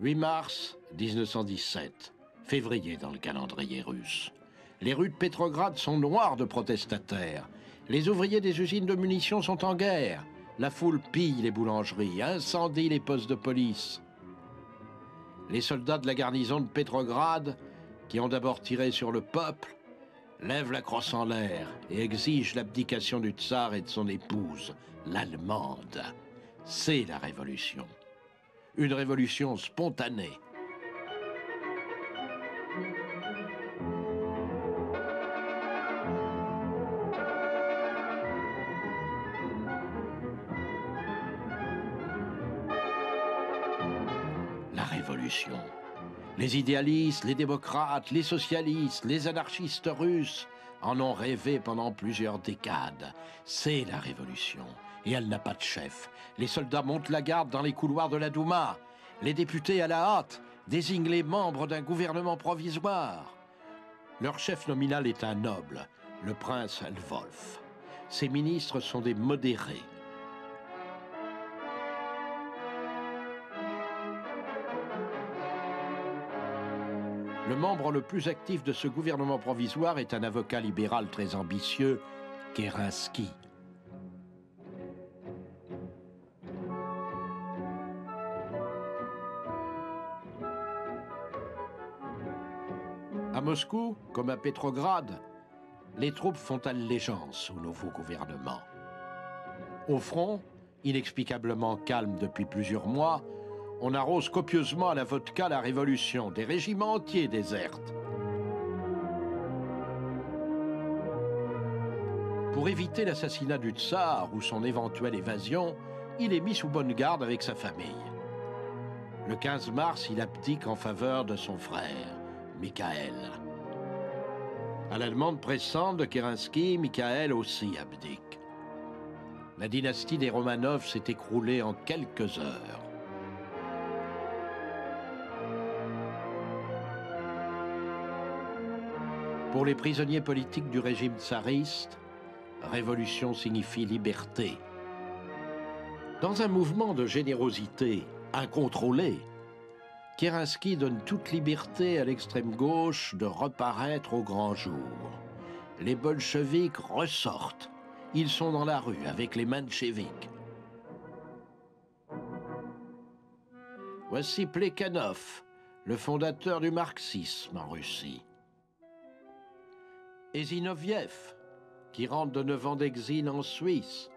8 mars 1917, février dans le calendrier russe. Les rues de Pétrograd sont noires de protestataires. Les ouvriers des usines de munitions sont en guerre. La foule pille les boulangeries, incendie les postes de police. Les soldats de la garnison de Pétrograd, qui ont d'abord tiré sur le peuple, lèvent la crosse en l'air et exigent l'abdication du tsar et de son épouse, l'Allemande. C'est la révolution. Une révolution spontanée. La révolution. Les idéalistes, les démocrates, les socialistes, les anarchistes russes en ont rêvé pendant plusieurs décades. C'est la révolution. Et elle n'a pas de chef. Les soldats montent la garde dans les couloirs de la Douma. Les députés, à la hâte, désignent les membres d'un gouvernement provisoire. Leur chef nominal est un noble, le prince Lvov. Ses ministres sont des modérés. Le membre le plus actif de ce gouvernement provisoire est un avocat libéral très ambitieux, Kerensky. À Moscou, comme à Pétrograd, les troupes font allégeance au nouveau gouvernement. Au front, inexplicablement calme depuis plusieurs mois, on arrose copieusement à la vodka la révolution, des régiments entiers désertent. Pour éviter l'assassinat du tsar ou son éventuelle évasion, il est mis sous bonne garde avec sa famille. Le 15 mars, il abdique en faveur de son frère, Mikhaël. À la demande pressante de Kerensky, Mikhaël aussi abdique. La dynastie des Romanov s'est écroulée en quelques heures. Pour les prisonniers politiques du régime tsariste, révolution signifie liberté. Dans un mouvement de générosité incontrôlée, Kerensky donne toute liberté à l'extrême gauche de reparaître au grand jour. Les bolcheviks ressortent. Ils sont dans la rue avec les mencheviks. Voici Plekhanov, le fondateur du marxisme en Russie. Et Zinoviev, qui rentre de 9 ans d'exil en Suisse.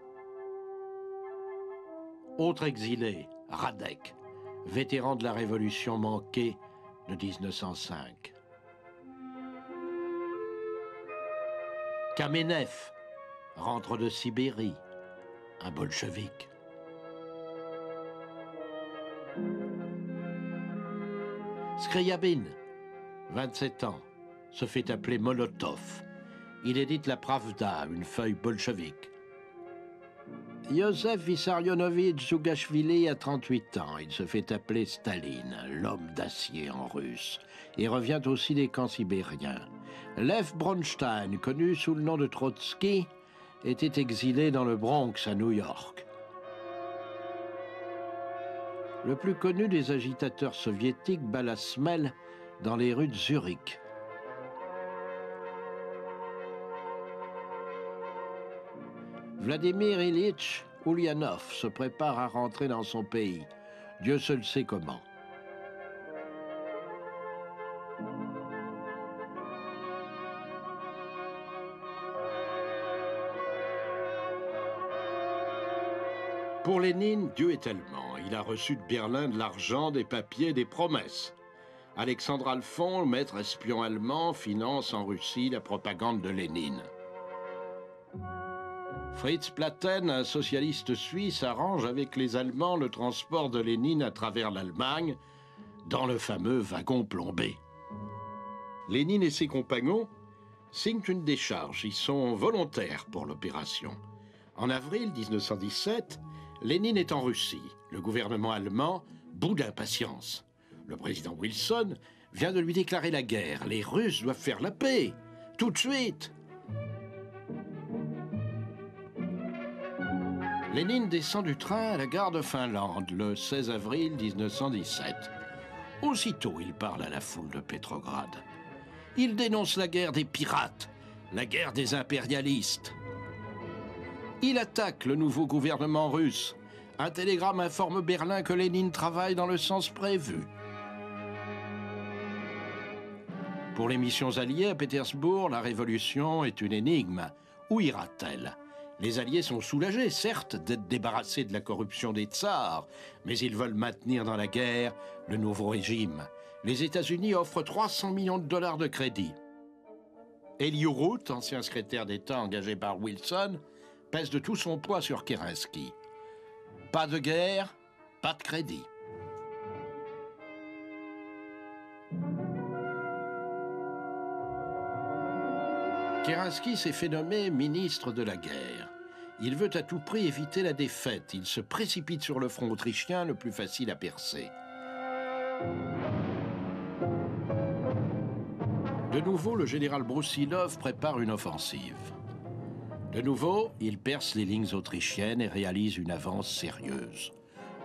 Autre exilé, Radek, vétéran de la révolution manquée de 1905. Kamenev rentre de Sibérie, un bolchevique. Skryabin, 27 ans, se fait appeler Molotov. Il édite la Pravda, une feuille bolchevique. Yosef Vissarionovitch Zougashvili a 38 ans. Il se fait appeler Staline, l'homme d'acier en russe, et revient aussi des camps sibériens. Lev Bronstein, connu sous le nom de Trotsky, était exilé dans le Bronx à New York. Le plus connu des agitateurs soviétiques bat la semelle dans les rues de Zurich. Vladimir Ilitch Ulyanov se prépare à rentrer dans son pays. Dieu seul sait comment. Pour Lénine, Dieu est allemand. Il a reçu de Berlin de l'argent, des papiers, des promesses. Alexandre Alphon, maître espion allemand, finance en Russie la propagande de Lénine. Fritz Platen, un socialiste suisse, arrange avec les Allemands le transport de Lénine à travers l'Allemagne dans le fameux wagon plombé. Lénine et ses compagnons signent une décharge. Ils sont volontaires pour l'opération. En avril 1917, Lénine est en Russie. Le gouvernement allemand bout d'impatience. Le président Wilson vient de lui déclarer la guerre. Les Russes doivent faire la paix, tout de suite. Lénine descend du train à la gare de Finlande le 16 avril 1917. Aussitôt, il parle à la foule de Pétrograd. Il dénonce la guerre des pirates, la guerre des impérialistes. Il attaque le nouveau gouvernement russe. Un télégramme informe Berlin que Lénine travaille dans le sens prévu. Pour les missions alliées à Pétersbourg, la révolution est une énigme. Où ira-t-elle? Les Alliés sont soulagés, certes, d'être débarrassés de la corruption des tsars, mais ils veulent maintenir dans la guerre le nouveau régime. Les États-Unis offrent 300 millions de dollars de crédit. Elihu Root, ancien secrétaire d'État engagé par Wilson, pèse de tout son poids sur Kerensky. Pas de guerre, pas de crédit. Kerensky s'est fait nommer ministre de la guerre. Il veut à tout prix éviter la défaite. Il se précipite sur le front autrichien le plus facile à percer. De nouveau, le général Broussilov prépare une offensive. De nouveau, il perce les lignes autrichiennes et réalise une avance sérieuse.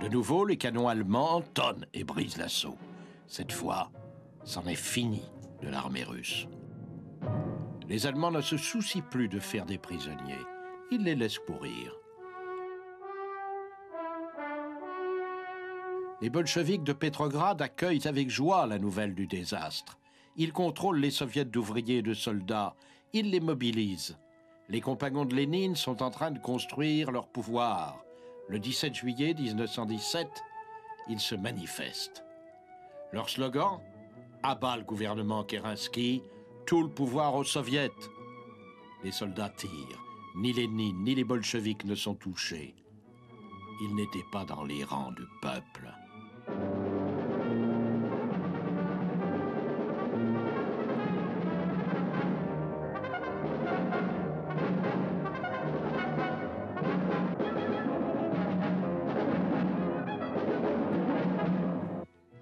De nouveau, les canons allemands tonnent et brisent l'assaut. Cette fois, c'en est fini de l'armée russe. Les Allemands ne se soucient plus de faire des prisonniers. Ils les laissent courir. Les bolcheviks de Pétrograd accueillent avec joie la nouvelle du désastre. Ils contrôlent les soviets d'ouvriers et de soldats. Ils les mobilisent. Les compagnons de Lénine sont en train de construire leur pouvoir. Le 17 juillet 1917, ils se manifestent. Leur slogan: à bas le gouvernement Kerensky, tout le pouvoir aux soviets. Les soldats tirent. Ni Lénine ni les bolcheviks ne sont touchés. Ils n'étaient pas dans les rangs du peuple.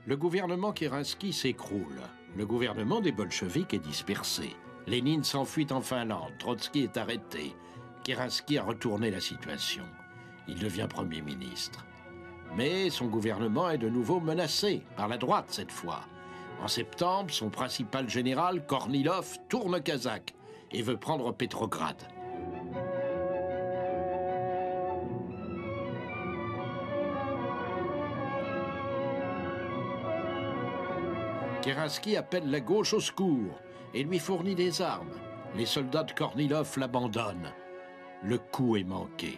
Le gouvernement Kerensky s'écroule. Le gouvernement des bolcheviks est dispersé. Lénine s'enfuit en Finlande. Trotsky est arrêté. Kerensky a retourné la situation. Il devient Premier ministre. Mais son gouvernement est de nouveau menacé, par la droite cette fois. En septembre, son principal général, Kornilov, tourne kazakh et veut prendre Pétrograd. Kerensky appelle la gauche au secours et lui fournit des armes. Les soldats de Kornilov l'abandonnent. Le coup est manqué.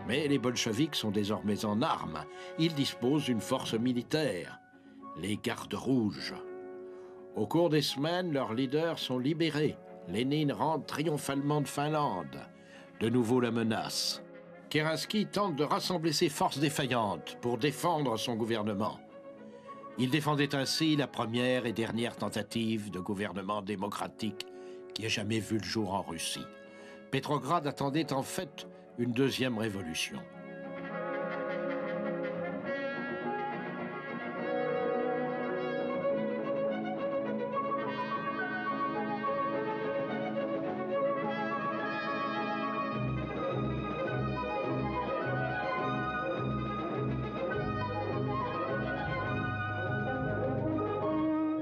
Mais les bolcheviks sont désormais en armes. Ils disposent d'une force militaire, les Gardes rouges. Au cours des semaines, leurs leaders sont libérés. Lénine rentre triomphalement de Finlande. De nouveau la menace. Kerensky tente de rassembler ses forces défaillantes pour défendre son gouvernement. Il défendait ainsi la première et dernière tentative de gouvernement démocratique qui ait jamais vu le jour en Russie. Pétrograd attendait en fait une deuxième révolution.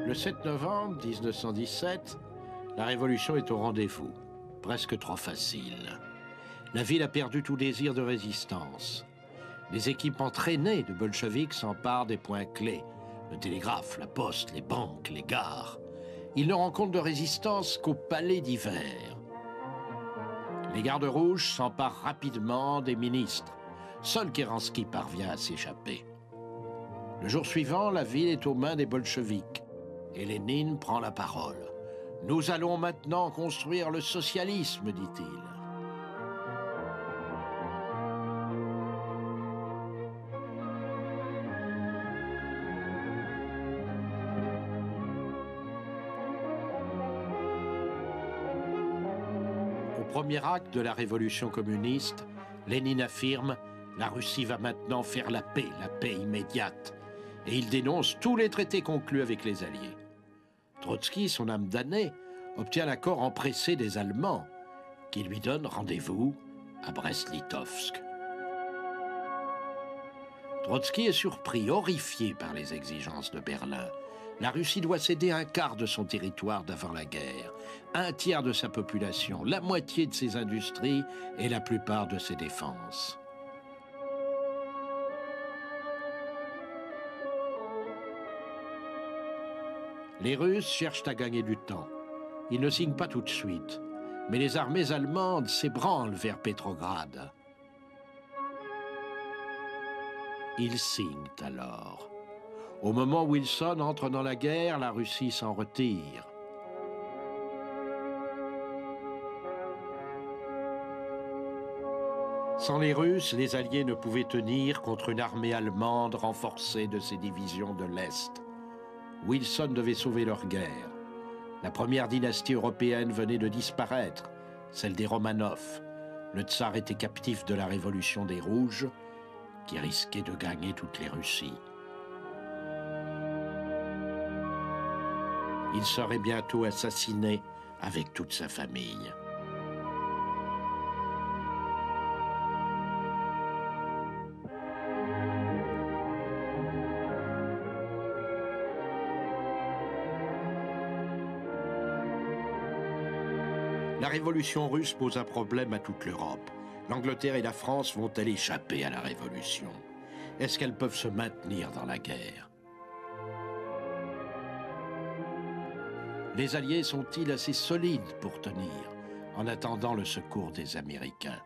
Le 7 novembre 1917, la révolution est au rendez-vous, presque trop facile. La ville a perdu tout désir de résistance. Les équipes entraînées de bolcheviks s'emparent des points clés, le télégraphe, la poste, les banques, les gares. Ils ne rencontrent de résistance qu'au palais d'hiver. Les gardes rouges s'emparent rapidement des ministres. Seul Kerensky parvient à s'échapper. Le jour suivant, la ville est aux mains des bolcheviks. Et Lénine prend la parole. « Nous allons maintenant construire le socialisme », dit-il. Au premier acte de la révolution communiste, Lénine affirme « La Russie va maintenant faire la paix immédiate ». Et il dénonce tous les traités conclus avec les Alliés. Trotsky, son âme damnée, obtient l'accord empressé des Allemands, qui lui donnent rendez-vous à Brest-Litovsk. Trotsky est surpris, horrifié par les exigences de Berlin. La Russie doit céder un quart de son territoire d'avant la guerre, un tiers de sa population, la moitié de ses industries et la plupart de ses défenses. Les Russes cherchent à gagner du temps. Ils ne signent pas tout de suite, mais les armées allemandes s'ébranlent vers Petrograd. Ils signent alors. Au moment où Wilson entre dans la guerre, la Russie s'en retire. Sans les Russes, les Alliés ne pouvaient tenir contre une armée allemande renforcée de ses divisions de l'Est. Wilson devait sauver leur guerre. La première dynastie européenne venait de disparaître, celle des Romanov. Le tsar était captif de la révolution des Rouges, qui risquait de gagner toutes les Russies. Il serait bientôt assassiné avec toute sa famille. La révolution russe pose un problème à toute l'Europe. L'Angleterre et la France vont-elles échapper à la révolution? Est-ce qu'elles peuvent se maintenir dans la guerre? Les Alliés sont-ils assez solides pour tenir, en attendant le secours des Américains?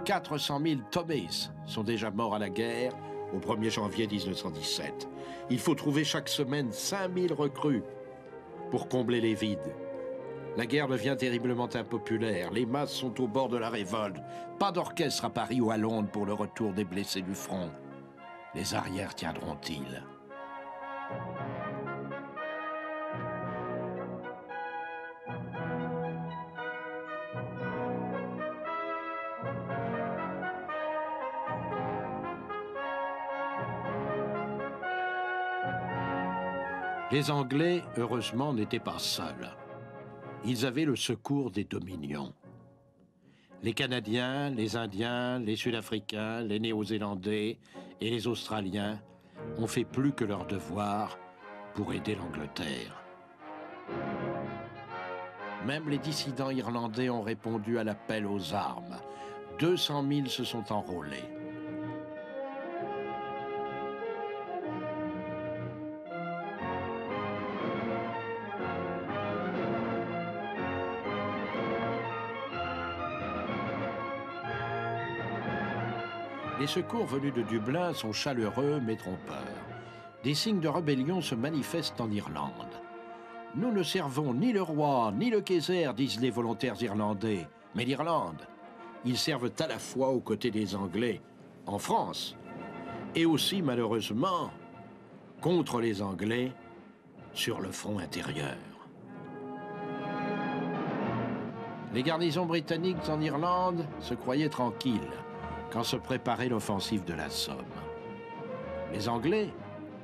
400 000 Tommies sont déjà morts à la guerre au 1er janvier 1917. Il faut trouver chaque semaine 5 000 recrues pour combler les vides. La guerre devient terriblement impopulaire. Les masses sont au bord de la révolte. Pas d'orchestre à Paris ou à Londres pour le retour des blessés du front. Les arrières tiendront-ils? Les Anglais, heureusement, n'étaient pas seuls. Ils avaient le secours des Dominions. Les Canadiens, les Indiens, les Sud-Africains, les Néo-Zélandais et les Australiens ont fait plus que leur devoir pour aider l'Angleterre. Même les dissidents irlandais ont répondu à l'appel aux armes. 200 000 se sont enrôlés. Les secours venus de Dublin sont chaleureux mais trompeurs. Des signes de rébellion se manifestent en Irlande. Nous ne servons ni le roi ni le Kaiser, disent les volontaires irlandais, mais l'Irlande. Ils servent à la fois aux côtés des Anglais, en France, et aussi, malheureusement, contre les Anglais sur le front intérieur. Les garnisons britanniques en Irlande se croyaient tranquilles quand se préparait l'offensive de la Somme. Les Anglais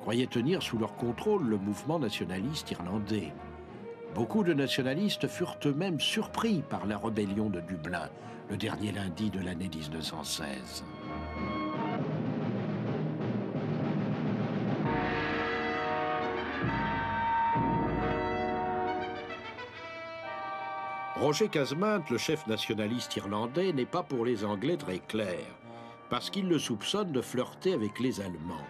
croyaient tenir sous leur contrôle le mouvement nationaliste irlandais. Beaucoup de nationalistes furent eux-mêmes surpris par la rébellion de Dublin, le dernier lundi de l'année 1916. Roger Casement, le chef nationaliste irlandais, n'est pas pour les Anglais très clair, parce qu'il le soupçonne de flirter avec les Allemands.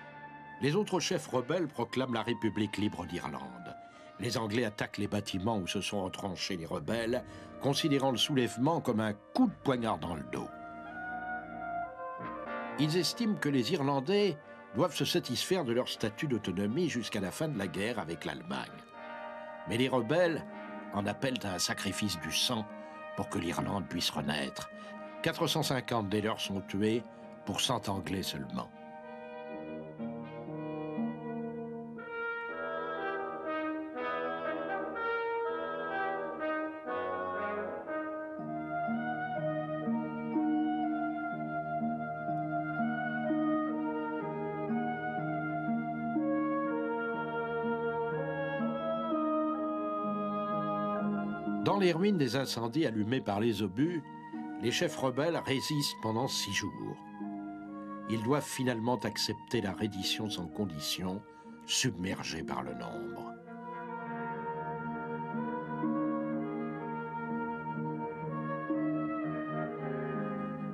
Les autres chefs rebelles proclament la République libre d'Irlande. Les Anglais attaquent les bâtiments où se sont retranchés les rebelles, considérant le soulèvement comme un coup de poignard dans le dos. Ils estiment que les Irlandais doivent se satisfaire de leur statut d'autonomie jusqu'à la fin de la guerre avec l'Allemagne. Mais les rebelles en appellent à un sacrifice du sang pour que l'Irlande puisse renaître. 450 des leurs sont tués pour 100 Anglais seulement. Dans les ruines des incendies allumés par les obus, les chefs rebelles résistent pendant 6 jours. ils doivent finalement accepter la reddition sans condition, submergés par le nombre.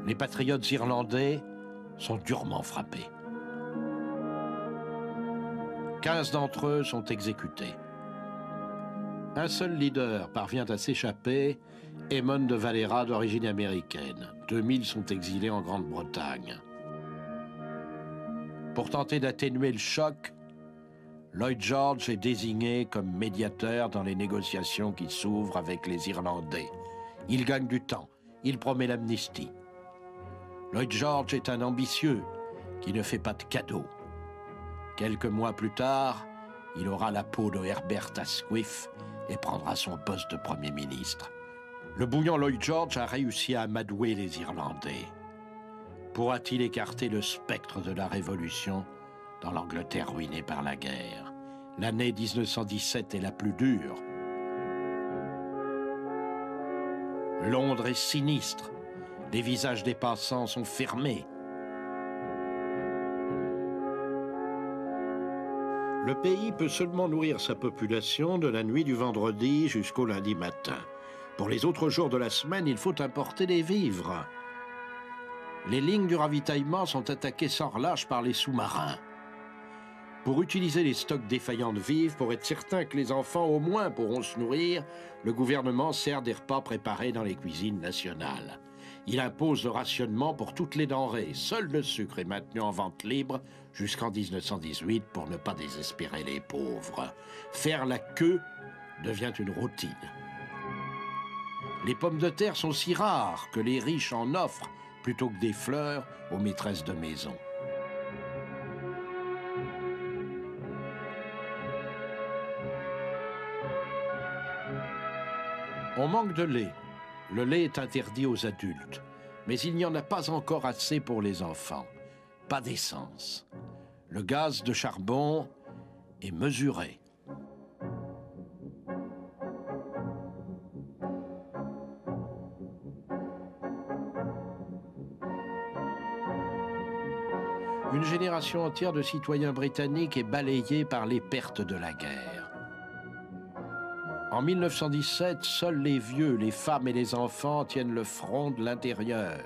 Les patriotes irlandais sont durement frappés. 15 d'entre eux sont exécutés. Un seul leader parvient à s'échapper, Eamon de Valera d'origine américaine. 2000 sont exilés en Grande-Bretagne. Pour tenter d'atténuer le choc, Lloyd George est désigné comme médiateur dans les négociations qui s'ouvrent avec les Irlandais. Il gagne du temps, il promet l'amnistie. Lloyd George est un ambitieux qui ne fait pas de cadeaux. Quelques mois plus tard, il aura la peau de Herbert Asquith et prendra son poste de Premier ministre. Le bouillant Lloyd George a réussi à amadouer les Irlandais. Pourra-t-il écarter le spectre de la Révolution dans l'Angleterre ruinée par la guerre? L'année 1917 est la plus dure. Londres est sinistre. Les visages des passants sont fermés. Le pays peut seulement nourrir sa population de la nuit du vendredi jusqu'au lundi matin. Pour les autres jours de la semaine, il faut importer des vivres. Les lignes du ravitaillement sont attaquées sans relâche par les sous-marins. Pour utiliser les stocks défaillants de vivres, pour être certain que les enfants au moins pourront se nourrir, le gouvernement sert des repas préparés dans les cuisines nationales. Il impose le rationnement pour toutes les denrées. Seul le sucre est maintenu en vente libre jusqu'en 1918 pour ne pas désespérer les pauvres. Faire la queue devient une routine. Les pommes de terre sont si rares que les riches en offrent plutôt que des fleurs aux maîtresses de maison. On manque de lait. Le lait est interdit aux adultes, mais il n'y en a pas encore assez pour les enfants. Pas d'essence. Le gaz de charbon est mesuré. Une génération entière de citoyens britanniques est balayée par les pertes de la guerre. En 1917, seuls les vieux, les femmes et les enfants tiennent le front de l'intérieur.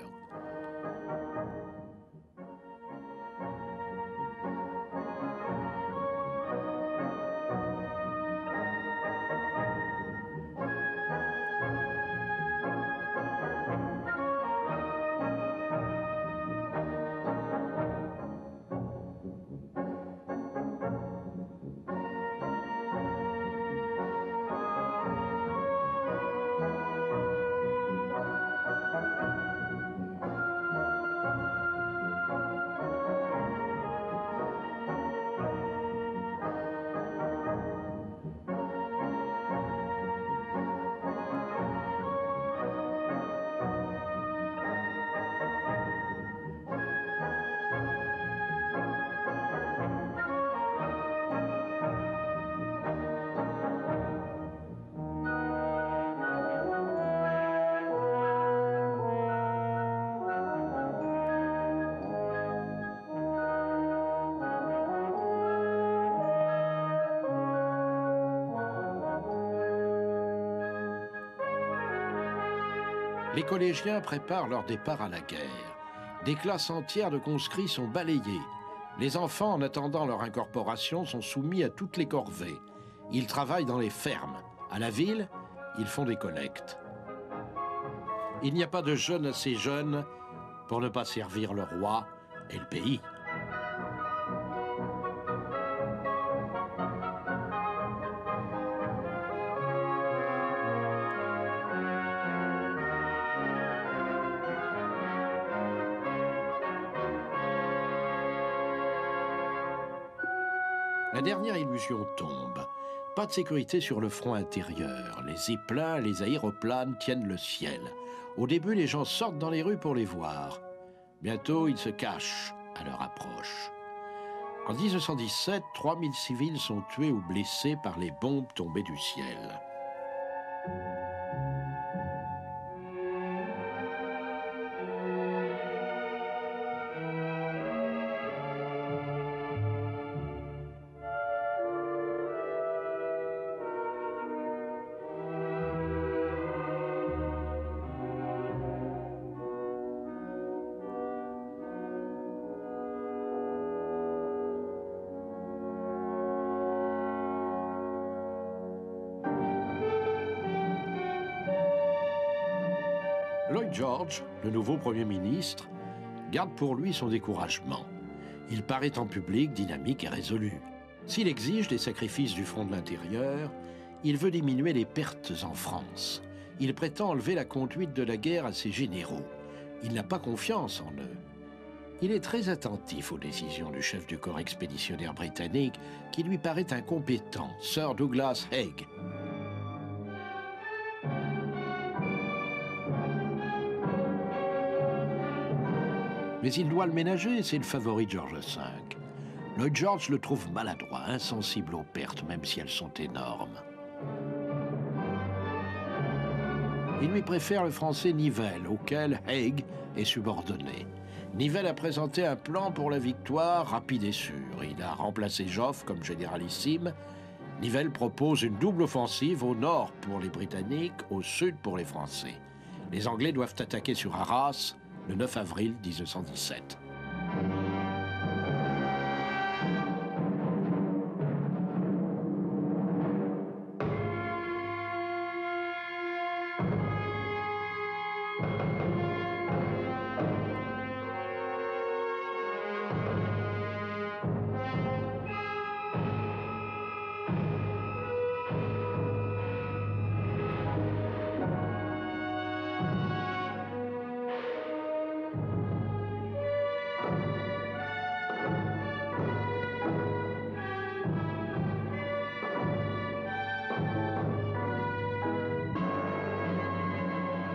Les collégiens préparent leur départ à la guerre. Des classes entières de conscrits sont balayées. Les enfants, en attendant leur incorporation, sont soumis à toutes les corvées. Ils travaillent dans les fermes. À la ville, ils font des collectes. Il n'y a pas de jeunes assez jeunes pour ne pas servir le roi et le pays. La dernière illusion tombe. Pas de sécurité sur le front intérieur. Les zeppelins, les aéroplanes tiennent le ciel. Au début, les gens sortent dans les rues pour les voir. Bientôt, ils se cachent à leur approche. En 1917, 3000 civils sont tués ou blessés par les bombes tombées du ciel. George, le nouveau Premier ministre, garde pour lui son découragement. Il paraît en public dynamique et résolu. S'il exige des sacrifices du front de l'intérieur, il veut diminuer les pertes en France. Il prétend enlever la conduite de la guerre à ses généraux. Il n'a pas confiance en eux. Il est très attentif aux décisions du chef du corps expéditionnaire britannique qui lui paraît incompétent, Sir Douglas Haig. Mais il doit le ménager, c'est le favori de George V. Lloyd George le trouve maladroit, insensible aux pertes, même si elles sont énormes. Il lui préfère le français Nivelle, auquel Haig est subordonné. Nivelle a présenté un plan pour la victoire rapide et sûre. Il a remplacé Joffre comme généralissime. Nivelle propose une double offensive au nord pour les Britanniques, au sud pour les Français. Les Anglais doivent attaquer sur Arras le 9 avril 1917.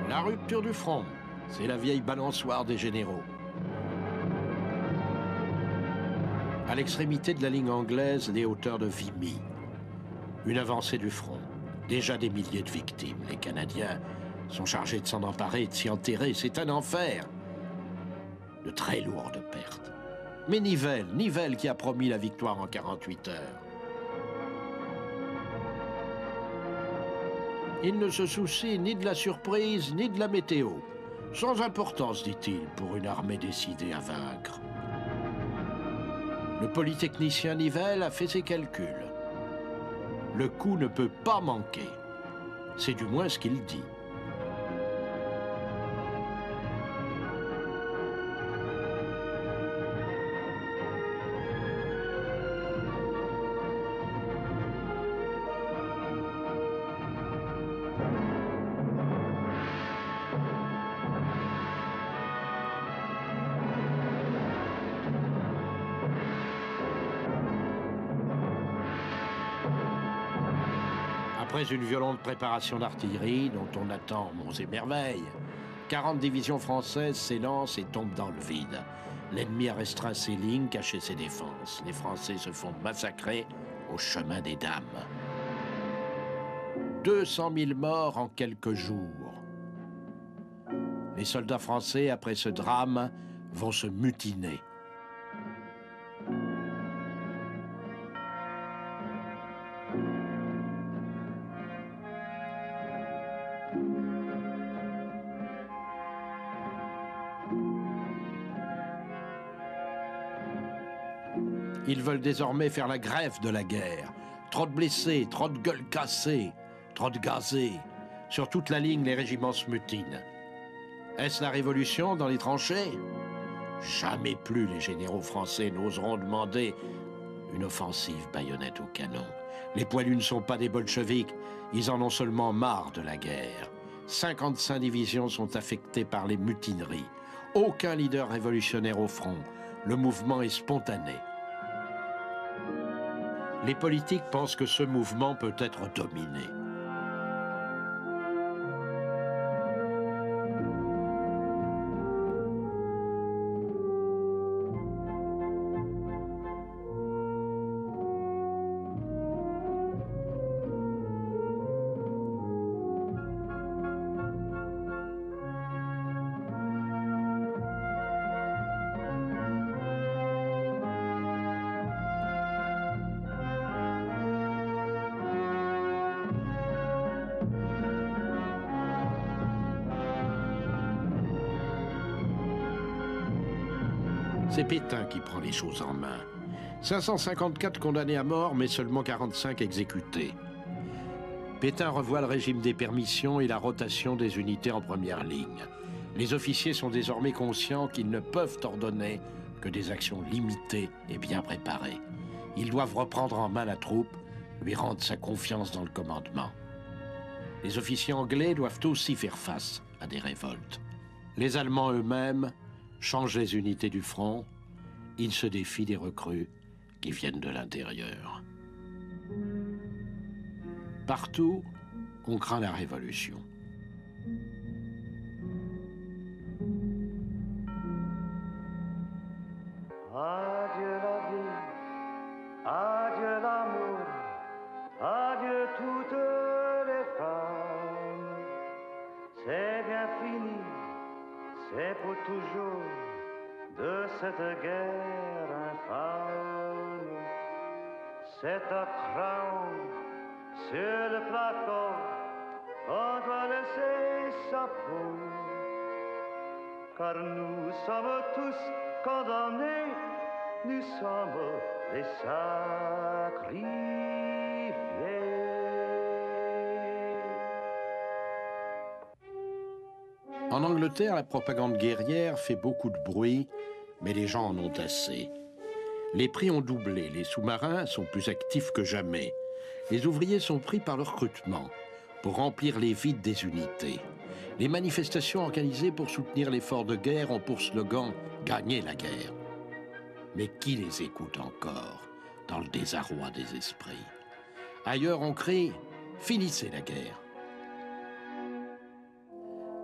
La rupture du front, c'est la vieille balançoire des généraux. À l'extrémité de la ligne anglaise, les hauteurs de Vimy. Une avancée du front. Déjà des milliers de victimes. Les Canadiens sont chargés de s'en emparer et de s'y enterrer. C'est un enfer. De très lourdes pertes. Mais Nivelle qui a promis la victoire en 48 heures. Il ne se soucie ni de la surprise, ni de la météo. Sans importance, dit-il, pour une armée décidée à vaincre. Le polytechnicien Nivelle a fait ses calculs. Le coup ne peut pas manquer. C'est du moins ce qu'il dit. Après une violente préparation d'artillerie dont on attend monts et merveilles, 40 divisions françaises s'élancent et tombent dans le vide. L'ennemi a restreint ses lignes, caché ses défenses. Les Français se font massacrer au chemin des Dames. 200 000 morts en quelques jours. Les soldats français, après ce drame, vont se mutiner. Ils veulent désormais faire la grève de la guerre. Trop de blessés, trop de gueules cassées, trop de gazés. Sur toute la ligne, les régiments se mutinent. Est-ce la révolution dans les tranchées? Jamais plus les généraux français n'oseront demander une offensive baïonnette au canon. Les poilus ne sont pas des bolcheviks, ils en ont seulement marre de la guerre. 55 divisions sont affectées par les mutineries. Aucun leader révolutionnaire au front. Le mouvement est spontané. Les politiques pensent que ce mouvement peut être dominé. C'est Pétain qui prend les choses en main. 554 condamnés à mort, mais seulement 45 exécutés. Pétain revoit le régime des permissions et la rotation des unités en première ligne. Les officiers sont désormais conscients qu'ils ne peuvent ordonner que des actions limitées et bien préparées. Ils doivent reprendre en main la troupe, lui rendre sa confiance dans le commandement. Les officiers anglais doivent aussi faire face à des révoltes. Les Allemands eux-mêmes changent les unités du front. Ils se défient des recrues qui viennent de l'intérieur. Partout, on craint la révolution. Adieu la vie, adieu l'amour, adieu toutes les femmes. C'est bien fini, c'est pour toujours de cette guerre infâme. C'est à Craon, sur le plateau, on doit laisser sa peau. Car nous sommes tous condamnés, nous sommes les sacrifiés. En Angleterre, la propagande guerrière fait beaucoup de bruit, mais les gens en ont assez. Les prix ont doublé, les sous-marins sont plus actifs que jamais. Les ouvriers sont pris par le recrutement pour remplir les vides des unités. Les manifestations organisées pour soutenir l'effort de guerre ont pour slogan « Gagner la guerre ». Mais qui les écoute encore dans le désarroi des esprits? Ailleurs, on crie « Finissez la guerre ».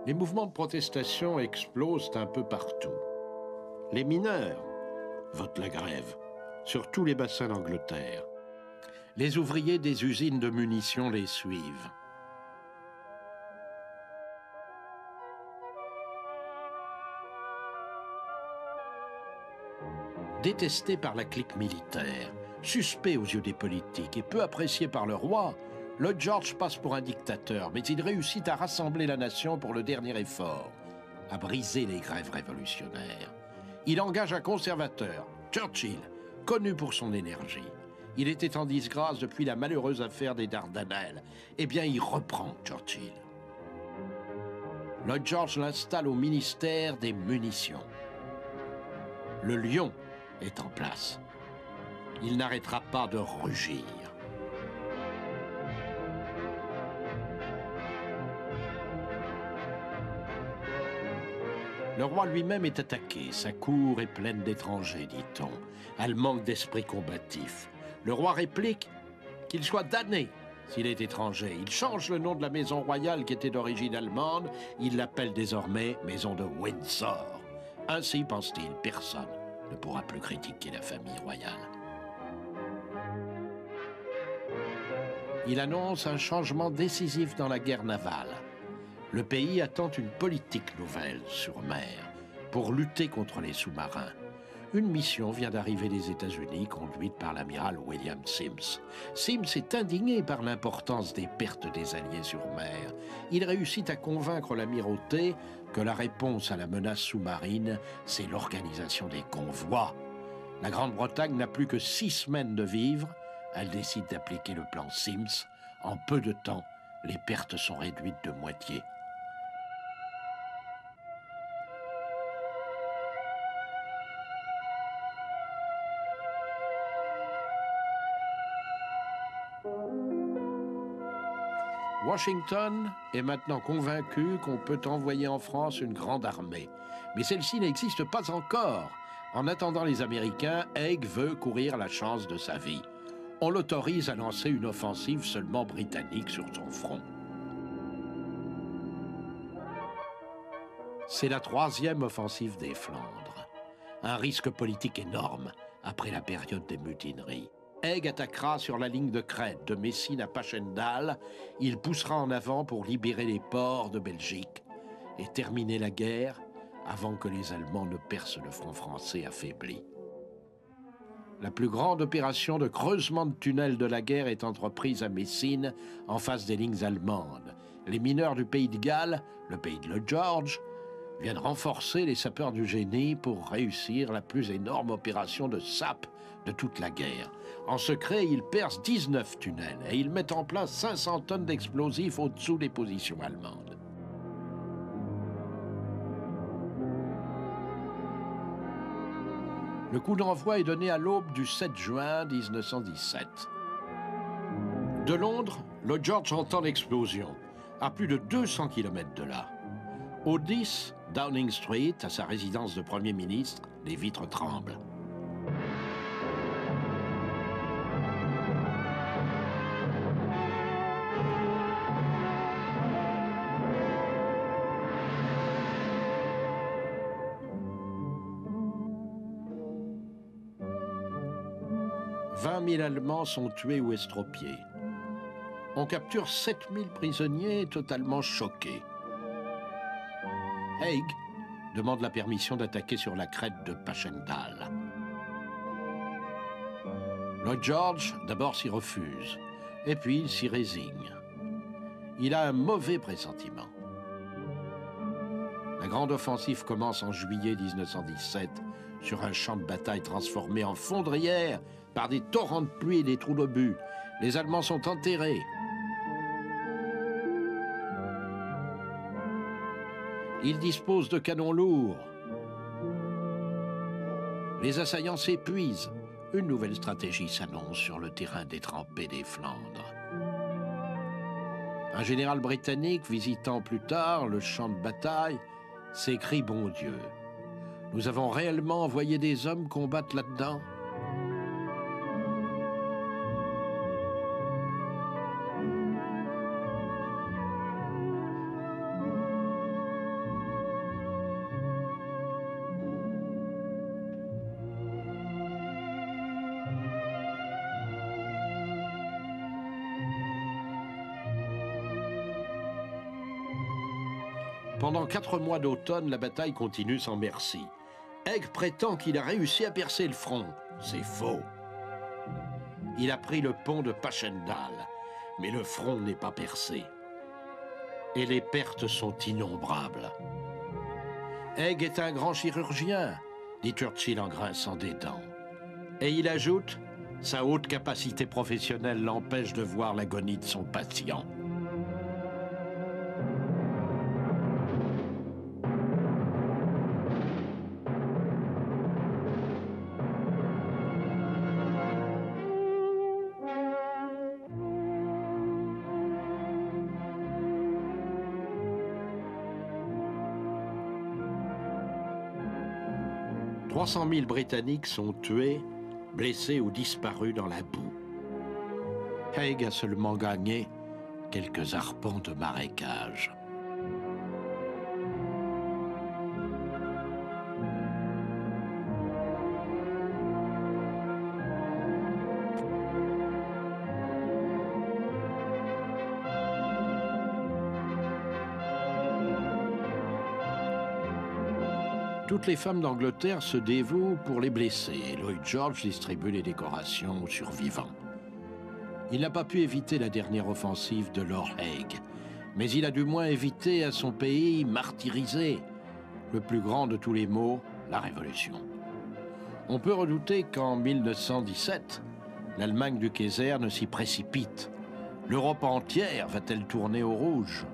Les mouvements de protestation explosent un peu partout. Les mineurs votent la grève sur tous les bassins d'Angleterre. Les ouvriers des usines de munitions les suivent. Détesté par la clique militaire, suspect aux yeux des politiques et peu apprécié par le roi, Lloyd George passe pour un dictateur, mais il réussit à rassembler la nation pour le dernier effort, à briser les grèves révolutionnaires. Il engage un conservateur, Churchill, connu pour son énergie. Il était en disgrâce depuis la malheureuse affaire des Dardanelles. Eh bien, il reprend Churchill. Lloyd George l'installe au ministère des Munitions. Le lion est en place. Il n'arrêtera pas de rugir. Le roi lui-même est attaqué. Sa cour est pleine d'étrangers, dit-on. Elle manque d'esprit combatif. Le roi réplique qu'il soit damné s'il est étranger. Il change le nom de la maison royale qui était d'origine allemande. Il l'appelle désormais maison de Windsor. Ainsi, pense-t-il, personne ne pourra plus critiquer la famille royale. Il annonce un changement décisif dans la guerre navale. Le pays attend une politique nouvelle sur mer pour lutter contre les sous-marins. Une mission vient d'arriver des États-Unis conduite par l'amiral William Sims. Sims est indigné par l'importance des pertes des Alliés sur mer. Il réussit à convaincre l'amirauté que la réponse à la menace sous-marine, c'est l'organisation des convois. La Grande-Bretagne n'a plus que 6 semaines de vivres. Elle décide d'appliquer le plan Sims. En peu de temps, les pertes sont réduites de moitié. Washington est maintenant convaincu qu'on peut envoyer en France une grande armée. Mais celle-ci n'existe pas encore. En attendant les Américains, Haig veut courir la chance de sa vie. On l'autorise à lancer une offensive seulement britannique sur son front. C'est la 3e offensive des Flandres. Un risque politique énorme après la période des mutineries. Haig attaquera sur la ligne de crête de Messine à Passchendaele. Il poussera en avant pour libérer les ports de Belgique et terminer la guerre avant que les Allemands ne percent le front français affaibli. La plus grande opération de creusement de tunnels de la guerre est entreprise à Messine, en face des lignes allemandes. Les mineurs du pays de Galles, le pays de Lloyd George, viennent renforcer les sapeurs du génie pour réussir la plus énorme opération de sape de toute la guerre. En secret, ils percent 19 tunnels et ils mettent en place 500 tonnes d'explosifs au-dessous des positions allemandes. Le coup d'envoi est donné à l'aube du 7 juin 1917. De Londres, Lloyd George entend l'explosion, à plus de 200 km de là. Au 10 Downing Street, à sa résidence de Premier ministre, les vitres tremblent. « 20 000 Allemands sont tués ou estropiés. On capture 7 000 prisonniers totalement choqués. Haig demande la permission d'attaquer sur la crête de Passchendaele. Lloyd George d'abord s'y refuse, et puis il s'y résigne. Il a un mauvais pressentiment. La grande offensive commence en juillet 1917 sur un champ de bataille transformé en fondrière par des torrents de pluie et des trous d'obus. Les Allemands sont enterrés. Ils disposent de canons lourds. Les assaillants s'épuisent. Une nouvelle stratégie s'annonce sur le terrain détrempé des Flandres. Un général britannique visitant plus tard le champ de bataille s'écrie « Bon Dieu, nous avons réellement envoyé des hommes combattre là-dedans ?» Pendant 4 mois d'automne, la bataille continue sans merci. Haig prétend qu'il a réussi à percer le front. C'est faux. Il a pris le pont de Passchendaele, mais le front n'est pas percé. Et les pertes sont innombrables. Haig est un grand chirurgien, dit Churchill en grinçant des dents. Et il ajoute, sa haute capacité professionnelle l'empêche de voir l'agonie de son patient. « 300 000 Britanniques sont tués, blessés ou disparus dans la boue. Haig a seulement gagné quelques arpents de marécage. » Toutes les femmes d'Angleterre se dévouent pour les blessés et Lloyd George distribue les décorations aux survivants. Il n'a pas pu éviter la dernière offensive de Lord Haig, mais il a du moins évité à son pays martyrisé le plus grand de tous les maux, la Révolution. On peut redouter qu'en 1917, l'Allemagne du Kaiser ne s'y précipite. L'Europe entière va-t-elle tourner au rouge ?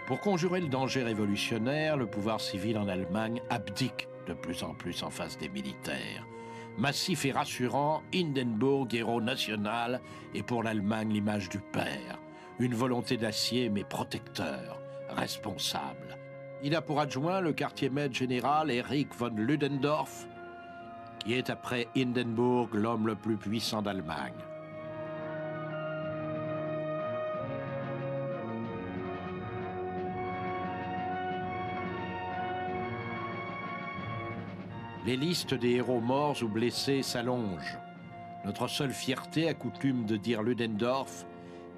Pour conjurer le danger révolutionnaire, le pouvoir civil en Allemagne abdique de plus en plus en face des militaires. Massif et rassurant, Hindenburg, héros national, est pour l'Allemagne l'image du père. Une volonté d'acier mais protecteur, responsable. Il a pour adjoint le quartier-maître général Erich von Ludendorff, qui est après Hindenburg l'homme le plus puissant d'Allemagne. Les listes des héros morts ou blessés s'allongent. Notre seule fierté, a coutume de dire Ludendorff,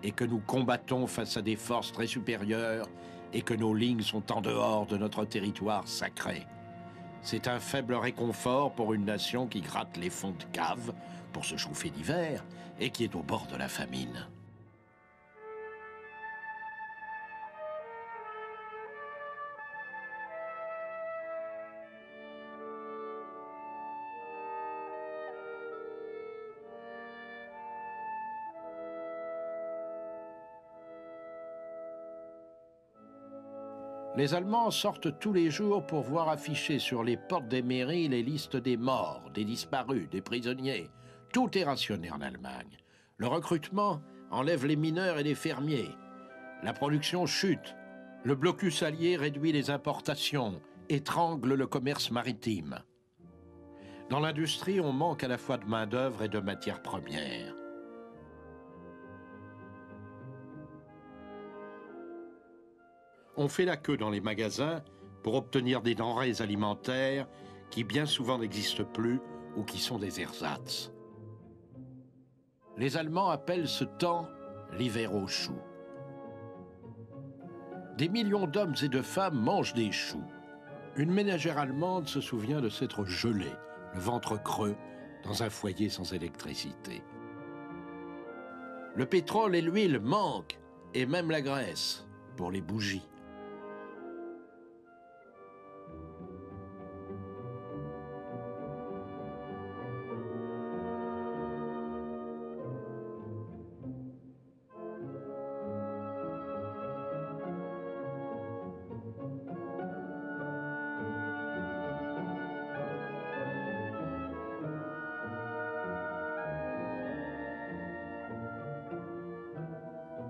est que nous combattons face à des forces très supérieures et que nos lignes sont en dehors de notre territoire sacré. C'est un faible réconfort pour une nation qui gratte les fonds de cave pour se chauffer l'hiver et qui est au bord de la famine. Les Allemands sortent tous les jours pour voir afficher sur les portes des mairies les listes des morts, des disparus, des prisonniers. Tout est rationné en Allemagne. Le recrutement enlève les mineurs et les fermiers. La production chute. Le blocus allié réduit les importations, étrangle le commerce maritime. Dans l'industrie, on manque à la fois de main-d'œuvre et de matières premières. On fait la queue dans les magasins pour obtenir des denrées alimentaires qui bien souvent n'existent plus ou qui sont des ersatz. Les Allemands appellent ce temps l'hiver aux choux. Des millions d'hommes et de femmes mangent des choux. Une ménagère allemande se souvient de s'être gelée, le ventre creux, dans un foyer sans électricité. Le pétrole et l'huile manquent, et même la graisse, pour les bougies.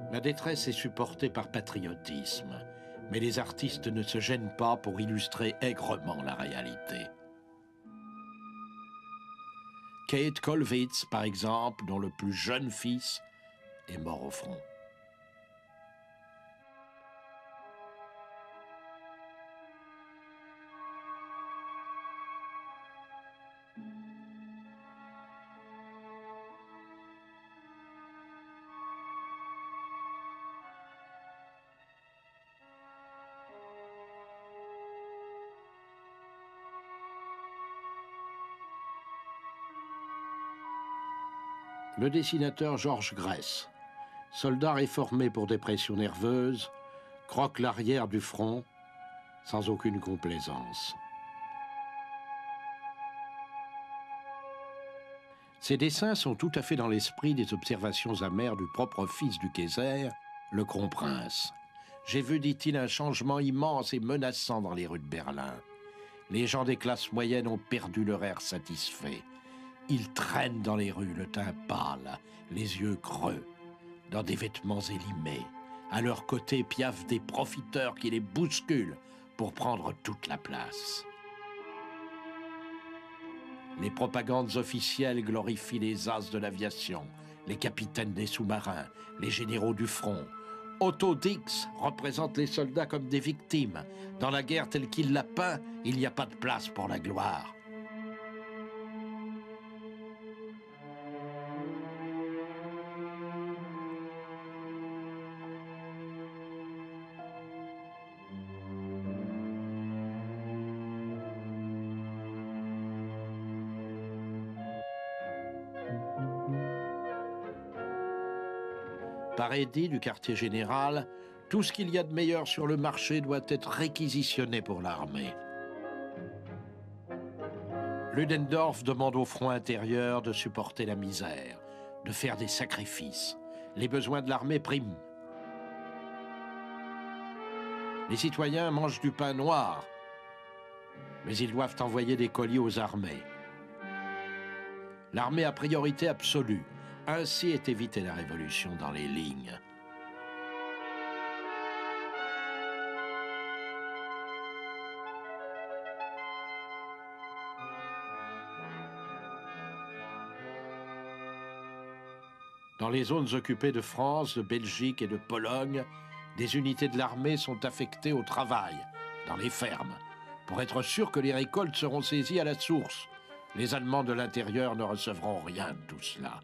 La détresse est supportée par patriotisme, mais les artistes ne se gênent pas pour illustrer aigrement la réalité. Kate Kollwitz, par exemple, dont le plus jeune fils est mort au front. Le dessinateur Georges Gress, soldat réformé pour dépression nerveuse, croque l'arrière du front sans aucune complaisance. Ces dessins sont tout à fait dans l'esprit des observations amères du propre fils du Kaiser, le Kronprinz. J'ai vu, dit-il, un changement immense et menaçant dans les rues de Berlin. Les gens des classes moyennes ont perdu leur air satisfait. Ils traînent dans les rues, le teint pâle, les yeux creux, dans des vêtements élimés. À leur côté piaffent des profiteurs qui les bousculent pour prendre toute la place. Les propagandes officielles glorifient les as de l'aviation, les capitaines des sous-marins, les généraux du front. Otto Dix représente les soldats comme des victimes. Dans la guerre telle qu'il l'a peint, il n'y a pas de place pour la gloire. Par édit du quartier général, tout ce qu'il y a de meilleur sur le marché doit être réquisitionné pour l'armée. Ludendorff demande au front intérieur de supporter la misère, de faire des sacrifices. Les besoins de l'armée priment. Les citoyens mangent du pain noir, mais ils doivent envoyer des colis aux armées. L'armée a priorité absolue. Ainsi est évitée la révolution dans les lignes. Dans les zones occupées de France, de Belgique et de Pologne, des unités de l'armée sont affectées au travail, dans les fermes, pour être sûr que les récoltes seront saisies à la source. Les Allemands de l'intérieur ne recevront rien de tout cela.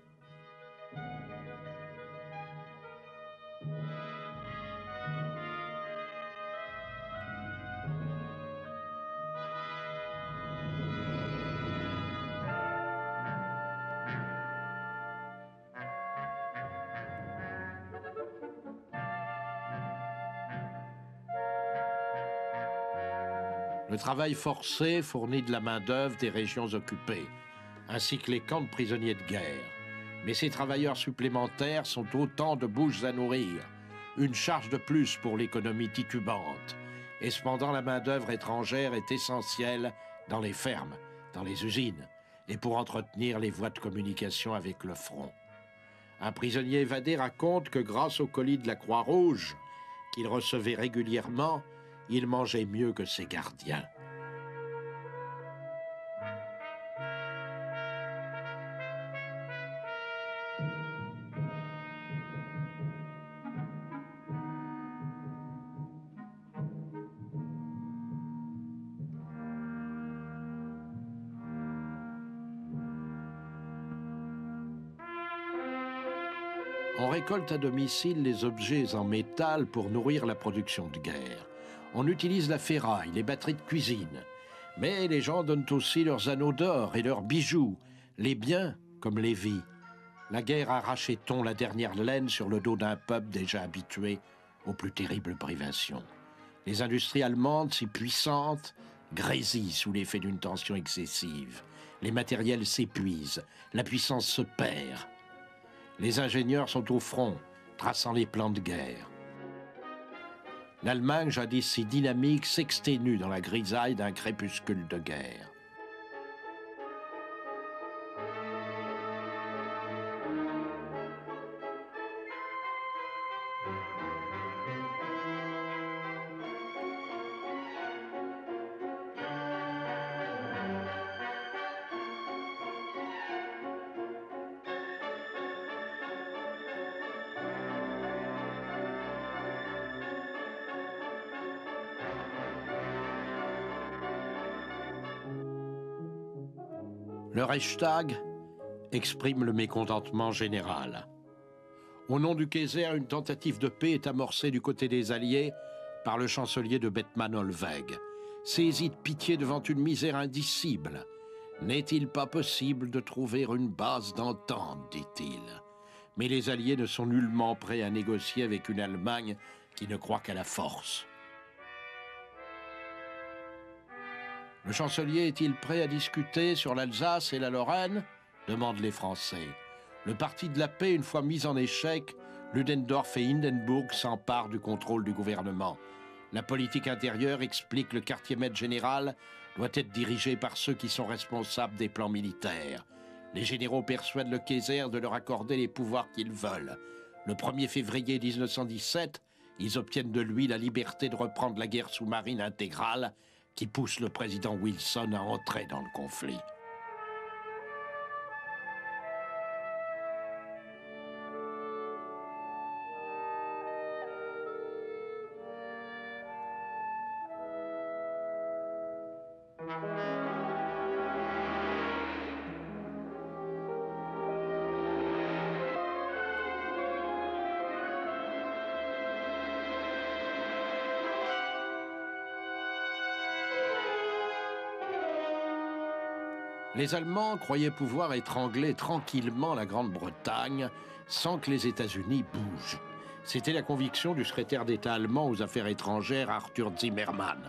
Le travail forcé fournit de la main-d'œuvre des régions occupées, ainsi que les camps de prisonniers de guerre. Mais ces travailleurs supplémentaires sont autant de bouches à nourrir, une charge de plus pour l'économie titubante. Et cependant, la main-d'œuvre étrangère est essentielle dans les fermes, dans les usines, et pour entretenir les voies de communication avec le front. Un prisonnier évadé raconte que grâce au colis de la Croix-Rouge, qu'il recevait régulièrement, il mangeait mieux que ses gardiens. On récolte à domicile les objets en métal pour nourrir la production de guerre. On utilise la ferraille, les batteries de cuisine. Mais les gens donnent aussi leurs anneaux d'or et leurs bijoux, les biens comme les vies. La guerre arrachait-on la dernière laine sur le dos d'un peuple déjà habitué aux plus terribles privations. Les industries allemandes, si puissantes, grésillent sous l'effet d'une tension excessive. Les matériels s'épuisent, la puissance se perd. Les ingénieurs sont au front, traçant les plans de guerre. L'Allemagne, jadis si dynamique, s'exténue dans la grisaille d'un crépuscule de guerre. Le Reichstag exprime le mécontentement général. Au nom du Kaiser, une tentative de paix est amorcée du côté des Alliés par le chancelier de Bethmann-Hollweg. Saisi de pitié devant une misère indicible, n'est-il pas possible de trouver une base d'entente, dit-il. Mais les Alliés ne sont nullement prêts à négocier avec une Allemagne qui ne croit qu'à la force. Le chancelier est-il prêt à discuter sur l'Alsace et la Lorraine? Demandent les Français. Le parti de la paix, une fois mis en échec, Ludendorff et Hindenburg s'emparent du contrôle du gouvernement. La politique intérieure, explique le quartier-maître général, doit être dirigée par ceux qui sont responsables des plans militaires. Les généraux persuadent le Kaiser de leur accorder les pouvoirs qu'ils veulent. Le 1er février 1917, ils obtiennent de lui la liberté de reprendre la guerre sous-marine intégrale qui pousse le président Wilson à entrer dans le conflit. Les Allemands croyaient pouvoir étrangler tranquillement la Grande-Bretagne sans que les États-Unis bougent. C'était la conviction du secrétaire d'État allemand aux affaires étrangères Arthur Zimmermann.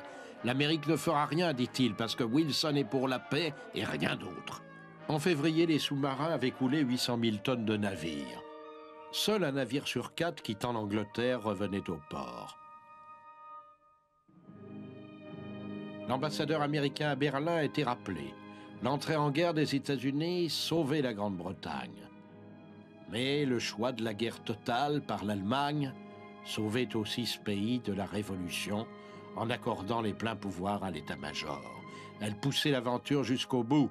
L'Amérique ne fera rien, dit-il, parce que Wilson est pour la paix et rien d'autre. En février, les sous-marins avaient coulé 800 000 tonnes de navires. Seul un navire sur 4 quittant l'Angleterre revenait au port. L'ambassadeur américain à Berlin a été rappelé. L'entrée en guerre des États-Unis sauvait la Grande-Bretagne. Mais le choix de la guerre totale par l'Allemagne sauvait aussi ce pays de la Révolution en accordant les pleins pouvoirs à l'état-major. Elle poussait l'aventure jusqu'au bout.